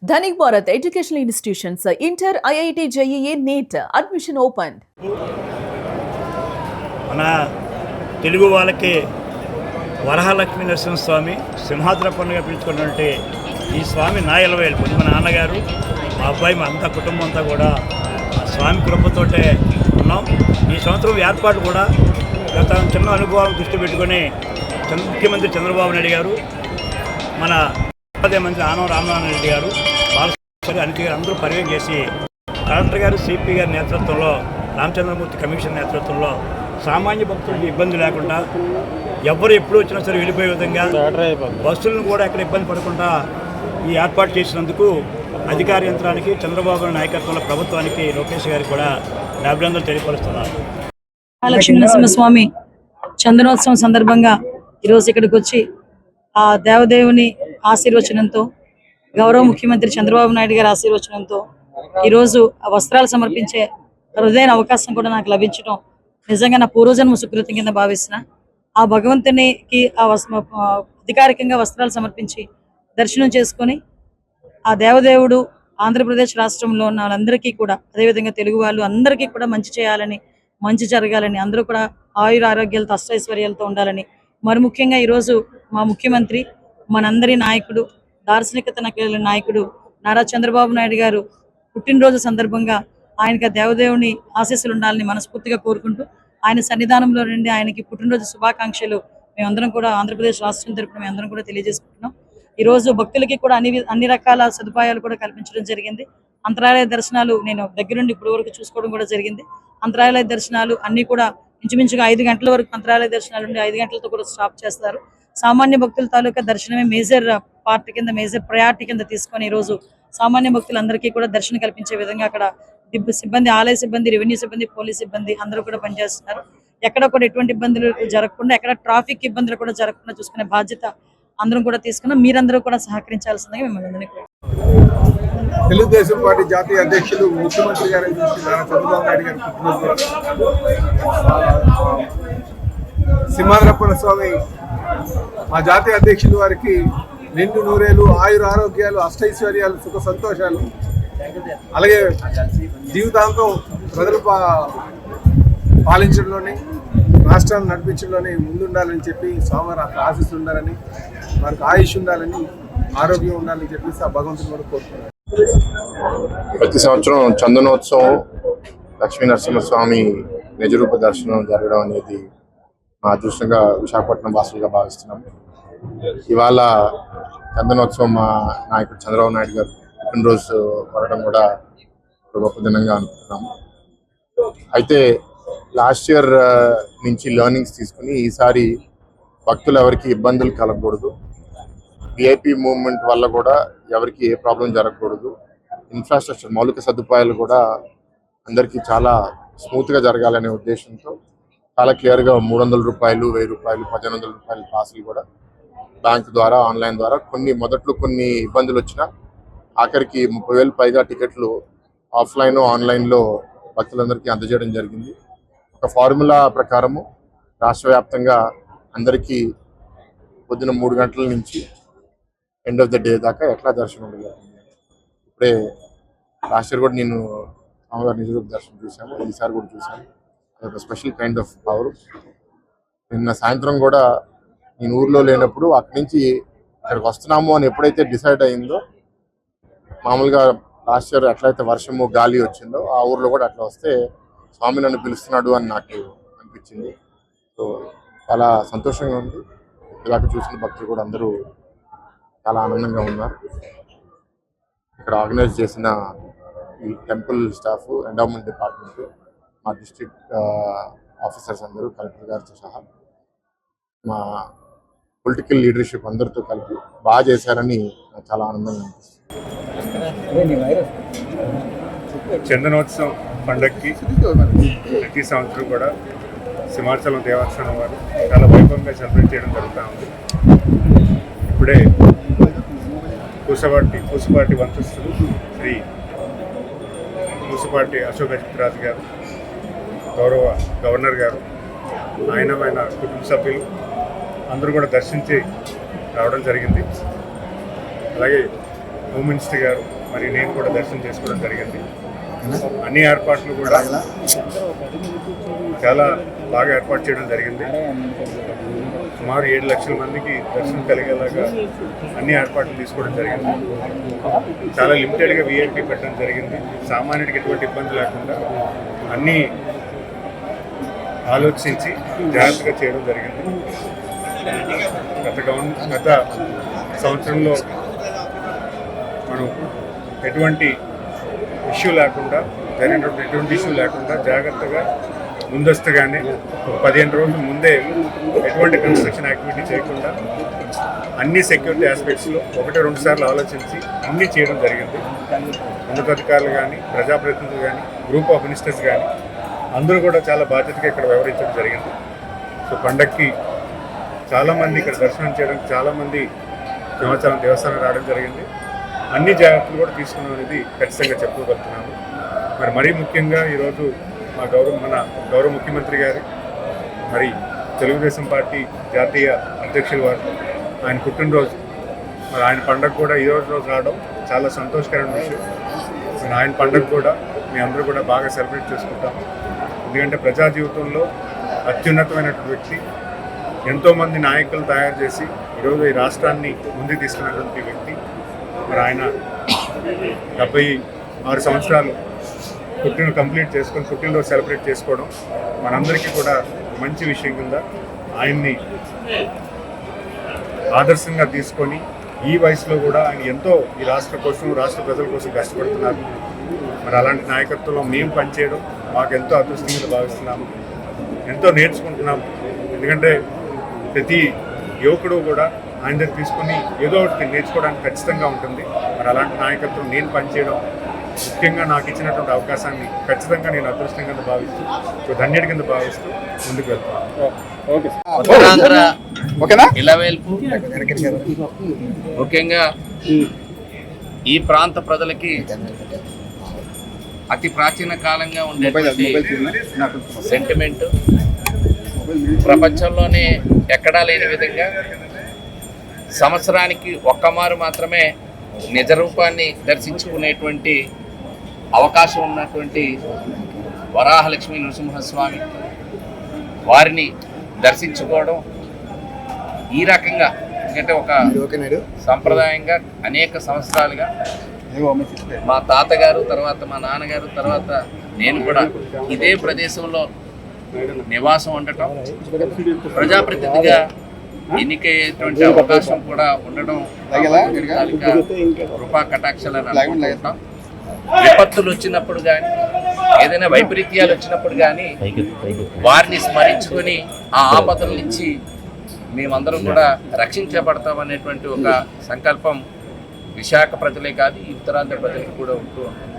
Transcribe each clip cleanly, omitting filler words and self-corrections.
Dhanik Bharat Educational Institutions, Inter, IIT, JEE, NEET, admission opened. మన తెలుగు వాళ్ళకి వరహాలక్ష్మీ నరసింహస్వామి సింహాద్రి పండుగ పిలుచుకున్నటువంటి ఈ స్వామి నా ఇలవేలు పొంది మా నాన్నగారు మా అబ్బాయి మా అంతా కుటుంబం అంతా కూడా స్వామి కృపతోటే ఉన్నాం. ఈ సంవత్సరం ఏర్పాటు కూడా గత చిన్న అనుభవాలను దృష్టి పెట్టుకొని ముఖ్యమంత్రి చంద్రబాబు నాయుడు గారు, మన మంత్రి ఆనం రామనారాయణ రెడ్డి గారు, బాలశ్రీ అనిత గారు అందరూ పర్యవేక్షణ చేసి కలెక్టర్ గారు, సిపి గారి నేతృత్వంలో, రామచంద్రమూర్తి కమిషన్ నేతృత్వంలో సామాన్య భక్తులకు ఇబ్బంది లేకుండా ఎవరు ఎప్పుడు వచ్చినా సరే వెళ్ళిపోయే విధంగా బస్సులను కూడా ఎక్కడ ఇబ్బంది పడకుండా ఈ ఏర్పాటు చేసినందుకు అధికార యంత్రానికి, చంద్రబాబు నాయకత్వంలో ప్రభుత్వానికి, లోకేష్ గారికి కూడా అభినందనలు తెలియపరుస్తున్నారు. లక్ష్మీ నరసింహస్వామి చందనోత్సవం సందర్భంగా ఈరోజు ఇక్కడికి వచ్చి ఆ దేవదేవుని ఆశీర్వచనంతో, గౌరవ ముఖ్యమంత్రి చంద్రబాబు నాయుడు గారి ఆశీర్వచనంతో ఈరోజు ఆ వస్త్రాలు సమర్పించే అరుదైన అవకాశం కూడా నాకు లభించడం నిజంగా నా పూర్వజన్మ సుకృతం కింద భావిస్తున్నా. ఆ భగవంతునికి అధికారికంగా వస్త్రాలు సమర్పించి దర్శనం చేసుకొని ఆ దేవదేవుడు ఆంధ్రప్రదేశ్ రాష్ట్రంలో ఉన్న వాళ్ళందరికీ కూడా, అదేవిధంగా తెలుగు వాళ్ళు అందరికీ కూడా మంచి చేయాలని, మంచి జరగాలని, అందరూ కూడా ఆయుర ఆరోగ్యాలతో అష్టైశ్వర్యాలతో ఉండాలని, మరి ముఖ్యంగా ఈరోజు మా ముఖ్యమంత్రి, మనందరి నాయకుడు, దార్శనికత నాయకుడు నారా చంద్రబాబు నాయుడు గారు పుట్టినరోజు సందర్భంగా ఆయనకి దేవదేవుని ఆశీస్సులు ఉండాలని మనస్ఫూర్తిగా కోరుకుంటూ, ఆయన సన్నిధానంలో నుండి ఆయనకి పుట్టినరోజు శుభాకాంక్షలు మేమందరం కూడా ఆంధ్రప్రదేశ్ రాష్ట్రం తరపున మేమందరం కూడా తెలియజేసుకుంటున్నాం. ఈరోజు భక్తులకి కూడా అన్ని రకాల సదుపాయాలు కూడా కల్పించడం జరిగింది. అంతరాలయ దర్శనాలు నేను దగ్గరుండి ఇప్పటి వరకు చూసుకోవడం కూడా జరిగింది. అంతరాలయ దర్శనాలు అన్ని కూడా ఇంచుమించుగా 5 గంటల వరకు అంతరాలయ దర్శనాలు ఉండి 5 గంటలతో కూడా స్టాప్ చేస్తారు. సామాన్య భక్తుల తాలూకా దర్శనమే మేజర్ పార్ట్ కింద, మేజర్ ప్రయారిటీ కింద తీసుకొని ఈరోజు సామాన్య భక్తులందరికీ కూడా దర్శనం కల్పించే విధంగా అక్కడ సిబ్బంది, ఆలయ సిబ్బంది, రెవెన్యూ సిబ్బంది, పోలీస్ సిబ్బంది అందరూ కూడా పనిచేస్తున్నారు. ఎక్కడ కూడా ఎటువంటి ఇబ్బందులు జరగకుండా, ఎక్కడ ట్రాఫిక్ ఇబ్బందులు కూడా జరగకుండా చూసుకునే బాధ్యత అందరం కూడా తీసుకున్నాం. మీరందరూ కూడా సహకరించాల్సిందిగా మిమ్మల్ని అందరినీ కూడా. తెలుగుదేశం పార్టీ జాతీయ అధ్యక్షులు, ముఖ్యమంత్రి గారు చంద్రబాబు నాయుడు గారి సింహాద్రప్పన స్వామి మా జాతీయ అధ్యక్షులు వారికి నిండు నూరేలు, ఆయుర ఆరోగ్యాలు, అష్టైశ్వర్యాలు, సుఖ సంతోషాలు, అలాగే జీవితాంతం ప్రజలు పాలించడంలోని, రాష్ట్రాన్ని నడిపించడంలోని ముందుండాలని చెప్పి స్వామివారి ఆశీస్సులు ఉండాలని, వారికి ఆయుష్ ఉండాలని, ఆరోగ్యం ఉండాలని చెప్పేసి ఆ భగవంతుని కూడా కోరుతున్నారు. ప్రతి సంవత్సరం చందనోత్సవం, లక్ష్మీ నరసింహస్వామి నిజరూప దర్శనం జరగడం అనేది మా అదృష్టంగా విశాఖపట్నం వాసులుగా భావిస్తున్నాము. ఇవాళ చందనోత్సవం మా నాయకుడు చంద్రబాబు నాయుడు గారు పుట్టినరోజు పడడం కూడా గొప్ప దినంగా అనుకుంటున్నాము. అయితే లాస్ట్ ఇయర్ నుంచి లెర్నింగ్స్ తీసుకుని ఈసారి భక్తులు ఎవరికి ఇబ్బందులు కలగకూడదు, విఐపి మూవ్మెంట్ వల్ల కూడా ఎవరికి ఏ ప్రాబ్లం జరగకూడదు, ఇన్ఫ్రాస్ట్రక్చర్ మౌలిక సదుపాయాలు కూడా అందరికీ చాలా స్మూత్గా జరగాలనే ఉద్దేశంతో చాలా క్లియర్గా 300 రూపాయలు, 1000 రూపాయలు, 1500 రూపాయల పాసులు కూడా బ్యాంక్ ద్వారా, ఆన్లైన్ ద్వారా మొదట్లో కొన్ని ఇబ్బందులు వచ్చినా ఆఖరికి 30,000 పైగా టికెట్లు ఆఫ్లైన్, ఆన్లైన్లో భక్తులందరికీ అందజేయడం జరిగింది. ఒక ఫార్ములా ప్రకారము రాష్ట్ర వ్యాప్తంగా అందరికీ పొద్దున 3 గంటల నుంచి ఎండ్ ఆఫ్ ద డే దాకా ఎట్లా దర్శనం జరుగుతుంది. ఇప్పుడే లాస్ట్ ఇయర్ కూడా నేను స్వామివారి నిజరూప దర్శనం చూశాను, ఈసారి కూడా చూశాను. అదొక స్పెషల్ కైండ్ ఆఫ్ పవర్. నిన్న సాయంత్రం కూడా నేను ఊర్లో లేనప్పుడు అక్కడి నుంచి ఇక్కడికి వస్తున్నాము అని ఎప్పుడైతే డిసైడ్ అయిందో, మామూలుగా లాస్ట్ ఇయర్ ఎట్లయితే వర్షము, గాలి వచ్చిందో ఆ ఊర్లో కూడా అట్లా వస్తే స్వామి నన్ను పిలుస్తున్నాడు అని నాకు అనిపించింది. సో చాలా సంతోషంగా ఉంది. ఇలాగ చూసిన భక్తులు కూడా అందరూ చాలా ఆనందంగా ఉన్నారు. ఇక్కడ ఆర్గనైజ్ చేసిన ఈ టెంపుల్ స్టాఫ్, ఎండోమెంట్ డిపార్ట్మెంట్, మా డిస్ట్రిక్ట్ ఆఫీసర్స్ అందరూ, కలెక్టర్ గారితో సహా మా పొలిటికల్ లీడర్షిప్ అందరితో కలిపి బాగా చేశారని నాకు చాలా ఆనందంగా అనిపిస్తుంది. చందనోత్సవం పండగకి ప్రతి సంవత్సరం కూడా సింహాచలం దేవస్థానం వారు చాలా వైభవంగా సెలబ్రేట్ చేయడం జరుగుతూ ఉంది. ఇప్పుడే పూసపాటి వంశస్థులు శ్రీ పూసపాటి అశోక్ రాజు గారు, గౌరవ గవర్నర్ గారు, ఆయన కుటుంబ సభ్యులు అందరూ కూడా దర్శించి రావడం జరిగింది. అలాగే హోమ్ మినిస్టర్ గారు మరి నేను కూడా దర్శనం చేసుకోవడం జరిగింది. అన్ని ఏర్పాట్లు కూడా చాలా బాగా ఏర్పాటు చేయడం జరిగింది. సుమారు 7 లక్షల మందికి దర్శనం కలిగేలాగా అన్ని ఏర్పాట్లు తీసుకోవడం జరిగింది. చాలా లిమిటెడ్గా విఐపి పెట్టడం జరిగింది. సామాన్యుడికి ఎటువంటి ఇబ్బంది లేకుండా అన్నీ ఆలోచించి జాగ్రత్తగా చేయడం జరిగింది. గత సంవత్సరంలో మనం ఎటువంటి ఇష్యూ లేకుండా ఎటువంటి ఇష్యూ లేకుండా జాగ్రత్తగా ముందస్తుగానే 15 రోజుల ముందే ఎటువంటి కన్స్ట్రక్షన్ యాక్టివిటీ చేయకుండా అన్ని సెక్యూరిటీ ఆస్పెక్ట్స్లో 1-2 సార్లు ఆలోచించి అన్నీ చేయడం జరిగింది. ఉన్నతాధికారులు కానీ, ప్రజాప్రతినిధులు కానీ, గ్రూప్ ఆఫ్ మినిస్టర్స్ కానీ అందరూ కూడా చాలా బాధ్యతగా ఇక్కడ వ్యవహరించడం జరిగింది. సో పండక్కి చాలామంది ఇక్కడ దర్శనం చేయడానికి చాలామంది సింహాచలం దేవస్థానం రావడం జరిగింది. అన్ని జాగ్రత్తలు కూడా తీసుకున్నాం అనేది ఖచ్చితంగా చెప్పుకోగలుగుతున్నాము. మరీ ముఖ్యంగా ఈరోజు మన గౌరవ ముఖ్యమంత్రి గారి మరి తెలుగుదేశం పార్టీ జాతీయ అధ్యక్షులు వారు ఆయన పుట్టినరోజు, మరి ఆయన పండుగ కూడా ఈ రోజు రావడం చాలా సంతోషకరమైన విషయం. మరి ఆయన పండుగ కూడా మీ అందరూ కూడా బాగా సెలబ్రేట్ చేసుకుంటాము. ఎందుకంటే ప్రజా జీవితంలో అత్యున్నతమైనటువంటి వ్యక్తి, ఎంతోమంది నాయకులు తయారు చేసి ఈరోజు ఈ రాష్ట్రాన్ని ముందుకు తీసుకున్నటువంటి వ్యక్తి. మరి ఆయన 76 సంవత్సరాలు పుట్టినరోజు సెలబ్రేట్ చేసుకోవడం మనందరికీ కూడా మంచి విషయం కింద ఆయన్ని ఆదర్శంగా తీసుకొని ఈ వయసులో కూడా ఆయన ఎంతో ఈ రాష్ట్ర కోసం, రాష్ట్ర ప్రజల కోసం కష్టపడుతున్నారు. మరి అలాంటి నాయకత్వంలో మేము పనిచేయడం మాకు ఎంతో అదృష్టంగా భావిస్తున్నాము. ఎంతో నేర్చుకుంటున్నాము. ఎందుకంటే ప్రతి యువకుడు కూడా ఆయన దగ్గర తీసుకొని ఏదో ఒకటి నేర్చుకోవడానికి ఖచ్చితంగా ఉంటుంది. మరి అలాంటి నాయకత్వం నేను పనిచేయడం, ముఖ్యంగా నాకు ఇచ్చినటువంటి అవకాశాన్ని ఖచ్చితంగా నేను అదృష్టం కింద భావిస్తూ, సో ధన్యుడి కింద భావిస్తూ ముందుకు వెళ్తాను. ఉత్తరాంధ్ర ఇలవేల్పు ముఖ్యంగా ఈ ప్రాంత ప్రజలకి అతి ప్రాచీన కాలంగా ఉండేటువంటి సెంటిమెంట్, ప్రపంచంలోనే ఎక్కడా లేని విధంగా సంవత్సరానికి ఒక్కమారు మాత్రమే నిజ రూపాన్ని దర్శించుకునేటువంటి అవకాశం ఉన్నటువంటి వరాహలక్ష్మీ నరసింహస్వామి వారిని దర్శించుకోవడం ఈ రకంగా, ఎందుకంటే ఒక సంప్రదాయంగా అనేక సంవత్సరాలుగా మా తాతగారు, తర్వాత మా నాన్నగారు, తర్వాత నేను కూడా ఇదే ప్రదేశంలో నివాసం ఉండటం, ప్రజాప్రతినిధిగా ఎన్నికయ్యేటువంటి అవకాశం కూడా ఉండడం కృపా కటాక్షాలను అనుకుంటాం. విపత్తులు వచ్చినప్పుడు కానీ, ఏదైనా వైపరీత్యాలు వచ్చినప్పుడు కానీ వారిని స్మరించుకొని ఆ ఆపదల నుంచి మేమందరం కూడా రక్షించబడతామనేటువంటి ఒక సంకల్పం విశాఖ ప్రజలే కాదు, ఈ ఉత్తరాంధ్ర ప్రజలకు కూడా ఉంటూ ఉంటుంది.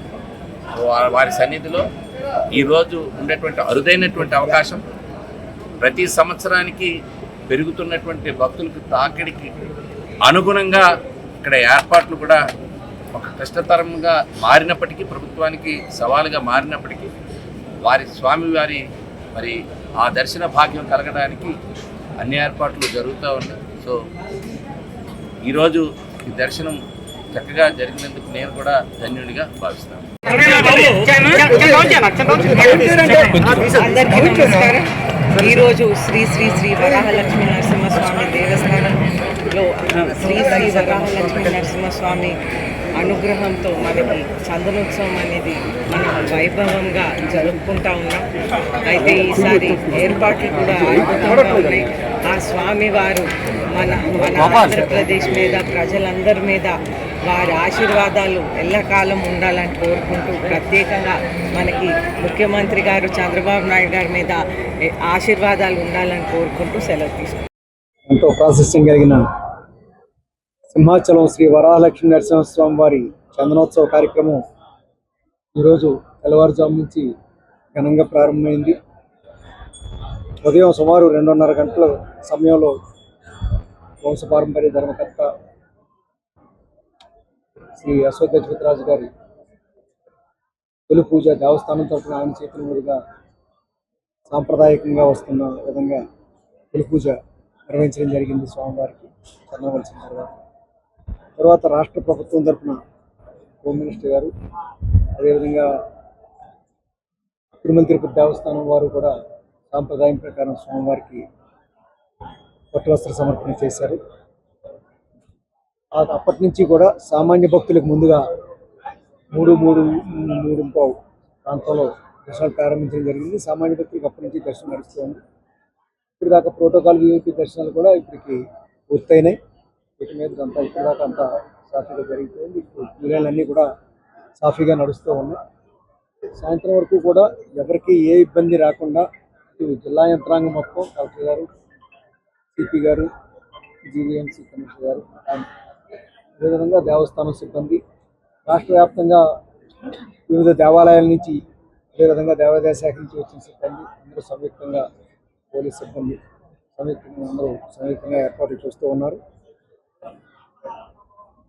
వారి సన్నిధిలో ఈరోజు ఉండేటువంటి అరుదైనటువంటి అవకాశం, ప్రతి సంవత్సరానికి పెరుగుతున్నటువంటి భక్తులకు తాకిడికి అనుగుణంగా ఇక్కడ ఏర్పాట్లు కూడా ఒక కష్టతరంగా మారినప్పటికీ, ప్రభుత్వానికి సవాలుగా మారినప్పటికీ స్వామివారి మరి ఆ దర్శన భాగ్యం కలగడానికి అన్ని ఏర్పాట్లు జరుగుతూ ఉన్నాయి. సో ఈరోజు ఈ దర్శనం చక్కగా జరిగినందుకు నేను కూడా ధన్యుడిగా భావిస్తాను. ఈరోజు శ్రీ శ్రీ శ్రీ వరాహలక్ష్మీ నరసింహస్వామి దేవస్థానంలో శ్రీ శ్రీ వరాహలక్ష్మీ నరసింహస్వామి అనుగ్రహంతో మనకి చందనోత్సవం అనేది మనం వైభవంగా జరుపుకుంటా ఉన్నాం. అయితే ఈసారి ఏర్పాట్లు కూడా అద్భుతంగా ఉన్నాయి. ఆ స్వామివారు మన ఆంధ్రప్రదేశ్ మీద, ప్రజలందరి మీద వారి ఆశీర్వాదాలు ఎల్లకాలం ఉండాలని కోరుకుంటూ, ప్రత్యేకంగా మనకి ముఖ్యమంత్రి గారు చంద్రబాబు నాయుడు గారి మీద ఆశీర్వాదాలు ఉండాలని కోరుకుంటూ సెలవు తీసుకుంటాం. ఎంతో ప్రాశస్త్యం కలిగిన సింహాచలం శ్రీ వరాహలక్ష్మీ నరసింహస్వామి వారి చందనోత్సవ కార్యక్రమం ఈరోజు తెల్లవారుజాము నుంచి ఘనంగా ప్రారంభమైంది. ఉదయం సుమారు 2:30 గంటల సమయంలో వంశపారంపర్య ధర్మకర్త శ్రీ అశ్వత్ గజపతిరాజు గారి తొలి పూజ దేవస్థానం తరఫున ఆయన చేతుల మీదుగా సాంప్రదాయకంగా వస్తున్న విధంగా తొలి పూజ నిర్వహించడం జరిగింది. స్వామివారికి చందనవలసిన తర్వాత తర్వాత రాష్ట్ర ప్రభుత్వం తరఫున హోమ్ మినిస్టర్ గారు, అదేవిధంగా తిరుమల తిరుపతి దేవస్థానం వారు కూడా సాంప్రదాయం ప్రకారం స్వామివారికి పట్టు వస్త్ర సమర్పణ చేశారు. అప్పటి నుంచి కూడా సామాన్య భక్తులకు ముందుగా 3:30 ప్రాంతంలో దర్శనాలు ప్రారంభించడం జరిగింది. సామాన్య భక్తులకు అప్పటి నుంచి దర్శనం నడుస్తుంది. ఇప్పుడు దాకా ప్రోటోకాల్ విఐపి దర్శనాలు కూడా ఇప్పటికి పూర్తయినాయి. వీటి మీద అంతా ఇప్పటిదాకా అంతా సాఫీగా జరిగిపోయింది. ఇప్పుడు క్యూలైన్లన్నీ కూడా సాఫీగా నడుస్తూ ఉన్నాయి. సాయంత్రం వరకు కూడా ఎవరికి ఏ ఇబ్బంది రాకుండా ఇటు జిల్లా యంత్రాంగం మొత్తం కలెక్టర్ గారు, సిపి గారు, జీవీఎంసీ కమిషనర్ గారు, అదేవిధంగా దేవస్థానం సిబ్బంది, రాష్ట్ర వ్యాప్తంగా వివిధ దేవాలయాల నుంచి, అదేవిధంగా దేవాదాయ శాఖ నుంచి వచ్చిన సిబ్బంది అందరూ సంయుక్తంగా, పోలీస్ సిబ్బంది సంయుక్తంగా ఏర్పాట్లు చేస్తూ ఉన్నారు.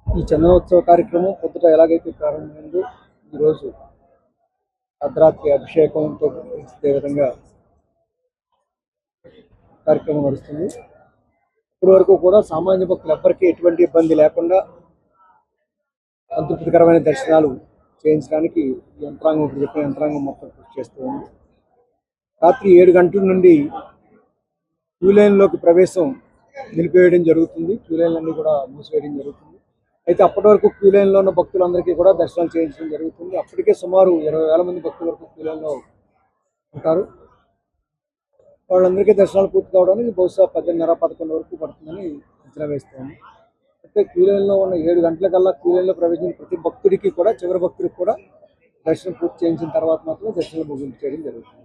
ఈ చందనోత్సవ కార్యక్రమం పొద్దుట ఎలాగైతే ప్రారంభమైందో ఈరోజు అర్ధరాత్రి అభిషేకంతో అదే విధంగా కార్యక్రమం నడుస్తుంది. ఇప్పటి వరకు కూడా సామాన్య భక్తులు ఎవ్వరికీ ఎటువంటి ఇబ్బంది లేకుండా సంతృప్తికరమైన దర్శనాలు చేయించడానికి యంత్రాంగం, ఇప్పుడు చెప్పిన యంత్రాంగం మొత్తం కృషి చేస్తూ ఉంది. రాత్రి 7 గంటల నుండి క్యూలైన్లోకి ప్రవేశం నిలిపివేయడం జరుగుతుంది. క్యూలైన్లన్నీ కూడా మూసివేయడం జరుగుతుంది. అయితే అప్పటి వరకు క్యూలైన్లో ఉన్న భక్తులందరికీ కూడా దర్శనాలు చేయించడం జరుగుతుంది. అప్పటికే సుమారు 20,000 మంది భక్తుల వరకు క్యూలైన్లో ఉంటారు. వాళ్ళందరికీ దర్శనాలు పూర్తి కావడానికి బహుశా 10:30-11 వరకు పడుతుందని అంచనా వేస్తుంది. అయితే క్యూలైన్లో ఉన్న 7 గంటలకల్లా క్యూలైన్లో ప్రవేశించిన ప్రతి భక్తుడికి కూడా, చివరి భక్తుడికి కూడా దర్శనం పూర్తి చేయించిన తర్వాత మాత్రమే దర్శనం ముగింపు చేయడం జరుగుతుంది.